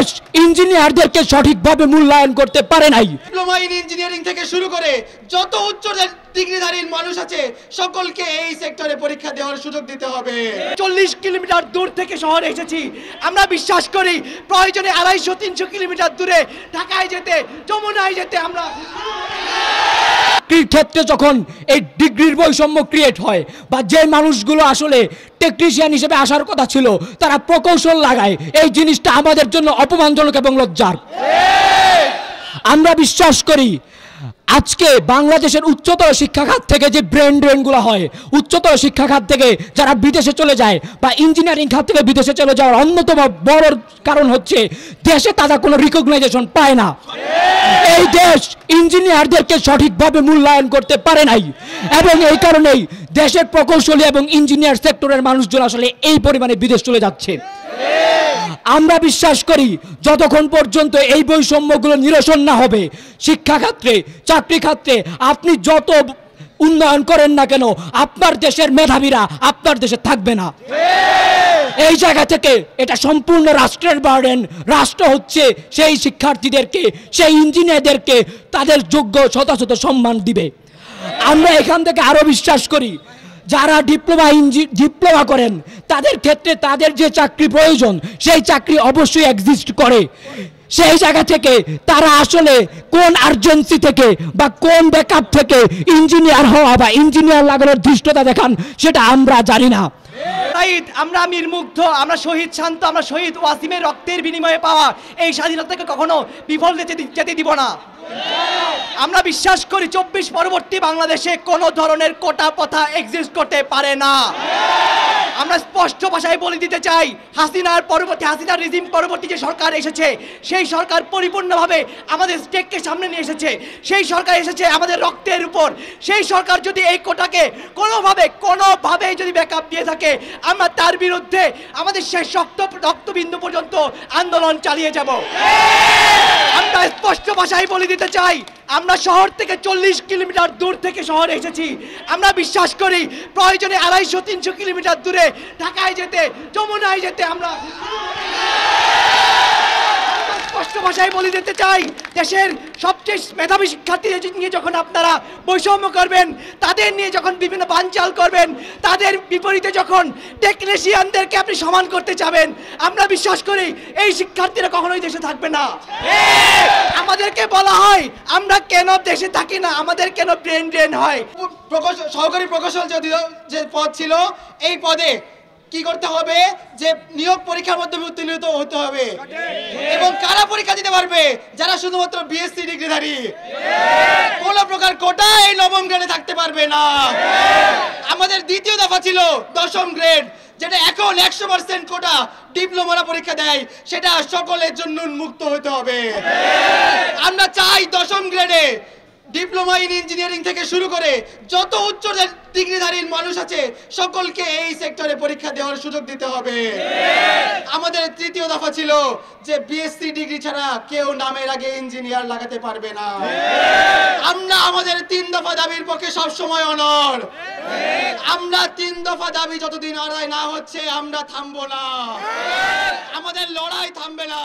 দেশ ইঞ্জিনিয়ারদেরকে সঠিকভাবে মূল্যায়ন করতে পারে নাই। ডিপ্লোমা ইন ইঞ্জিনিয়ারিং থেকে শুরু করে যত উচ্চ ডিগ্রিধারী মানুষ আছে সকলকে এই সেক্টরে পরীক্ষা দেওয়ার সুযোগ দিতে হবে। 40 কিলোমিটার দূর থেকে শহরে এসেছি। আমরা বিশ্বাস করি প্রয়োজনে 250-300 কিলোমিটার দূরে ঢাকায় যেতে, যমুনায় যেতে আমরা ক্ষেত্রে যখন এই ডিগ্রির বৈষম্য ক্রিয়েট হয় বা যে মানুষগুলো আসলে টেকনিশিয়ান হিসেবে আসার কথা ছিল তারা প্রকৌশল লাগায়, এই জিনিসটা আমাদের জন্য অপমানজনক এবং লজ্জার। আমরা বিশ্বাস করি আজকে বাংলাদেশের উচ্চতর শিক্ষা খাত থেকে যে ব্রেন ড্রেনগুলো হয়, উচ্চতর শিক্ষা খাত থেকে যারা বিদেশে চলে যায় বা ইঞ্জিনিয়ারিং খাত থেকে বিদেশে চলে যাওয়ার অন্যতম বড় কারণ হচ্ছে দেশে তারা কোনো রিকগনাইজেশন পায় না। এই দেশ ইঞ্জিনিয়ারদেরকে সঠিকভাবে মূল্যায়ন করতে পারে নাই এবং এই কারণেই দেশের প্রকৌশলী এবং ইঞ্জিনিয়ার সেক্টরের মানুষজন আসলে এই পরিমাণে বিদেশ চলে যাচ্ছে। আমরা বিশ্বাস করি যতক্ষণ পর্যন্ত এই বৈষম্যগুলো নিরসন না হবে, শিক্ষা ক্ষেত্রে, চাকরি ক্ষেত্রে আপনি যত উন্নয়ন করেন না কেন আপনার দেশের মেধাবীরা আপনার দেশে থাকবে না। এই জায়গা থেকে এটা সম্পূর্ণ রাষ্ট্রের বার্ডেন। রাষ্ট্র হচ্ছে সেই শিক্ষার্থীদেরকে, সেই ইঞ্জিনিয়ারদেরকে তাদের যোগ্য যথাযথ সম্মান দিবে। আমরা এখান থেকে আরো বিশ্বাস করি যারা ডিপ্লোমা করেন তাদের ক্ষেত্রে তাদের যে চাকরি প্রয়োজন সেই চাকরি অবশ্যই এক্সিস্ট করে। সেই জায়গা থেকে তারা আসলে কোন আর্জেন্সি থেকে বা কোন ব্যাকআপ থেকে ইঞ্জিনিয়ার হওয়া বা ইঞ্জিনিয়ার লাগানোর ধৃষ্টতা দেখান সেটা আমরা জানি না। আমরা আমির মুগ্ধ, আমরা শহীদ শান্ত, আমরা শহীদ ওয়াসিমের রক্তের বিনিময়ে পাওয়া এই স্বাধীনতাকে কখনো বিফল যেতে দিব না। আমরা বিশ্বাস করি 24 পরবর্তী বাংলাদেশে কোনো ধরনের কোটা প্রথা এক্সিস্ট করতে পারে না। আমরা স্পষ্ট ভাষায় বলে দিতে চাই হাসিনার রিজিম পরবর্তী যে সরকার এসেছে সেই সরকার পরিপূর্ণভাবে আমাদের স্টেককে সামনে নিয়ে এসেছে। সেই সরকার এসেছে আমাদের রক্তের উপর। সেই সরকার যদি এই কোটাকে কোনোভাবে যদি ব্যাকআপ দিয়ে থাকে আমরা তার বিরুদ্ধে আমাদের শেষ রক্তবিন্দু পর্যন্ত আন্দোলন চালিয়ে যাব। আমরা স্পষ্ট ভাষায় বলে দিতে চাই আমরা শহর থেকে 40 কিলোমিটার দূর থেকে শহরে এসেছি। আমরা বিশ্বাস করি প্রয়োজনে 250-300 কিলোমিটার দূরে ঢাকায় যেতে, যমুনায় যেতে আমরা স্পষ্ট ভাষায় বলে দিতে চাই দেশের সবচেয়ে মেধাবী শিক্ষার্থীদের নিয়ে যখন আপনারা বৈষম্য করবেন, তাদের নিয়ে যখন বিভিন্ন বানচাল করবেন, তাদের বিপরীতে যখন টেকনিশিয়ানদেরকে আপনি সমান করতে চাবেন, আমরা বিশ্বাস করি এই শিক্ষার্থীরা কখনোই দেশে থাকবে না। আমাদেরকে বলা হয় আমরা কেন দেশে থাকি না, আমাদের কেন ব্রেন ড্রেন হয়। সহকারী প্রকৌশল যে পদ ছিল এই পদে কি করতে হবে যে নিয়োগ পরীক্ষার মাধ্যমে উত্তীর্ণ হতে হবে এবং কারা পরীক্ষা দিতে পারবে যারা শুধুমাত্র বিএসসি ডিগ্রিধারী। কোন প্রকার কোটা এই নবম গ্রেডে থাকতে পারবে না। আমাদের দ্বিতীয় দফা ছিল 10ম গ্রেড, যেটা এখন 100% কোটা ডিপ্লোমারা পরীক্ষা দেয়, সেটা সকলের জন্য উন্মুক্ত হতে হবে। আমরা চাই 10ম গ্রেডে ডিপ্লোমা ইন ইঞ্জিনিয়ারিং থেকে শুরু করে যত উচ্চ ডিগ্রিধারী মানুষ আছে সকলকে এই সেক্টরে পরীক্ষা দেওয়ার সুযোগ দিতে হবে। আমাদের তৃতীয় দফা ছিল যে বিএসসি ডিগ্রি ছাড়া কেউ নামের আগে ইঞ্জিনিয়ার লাগাতে পারবে না। আমরা আমাদের 3 দফা দাবির পক্ষে সব সময় অনড়। আমরা 3 দফা দাবি যতদিন আদায় না হচ্ছে আমরা থামবো না, আমাদের লড়াই থামবে না।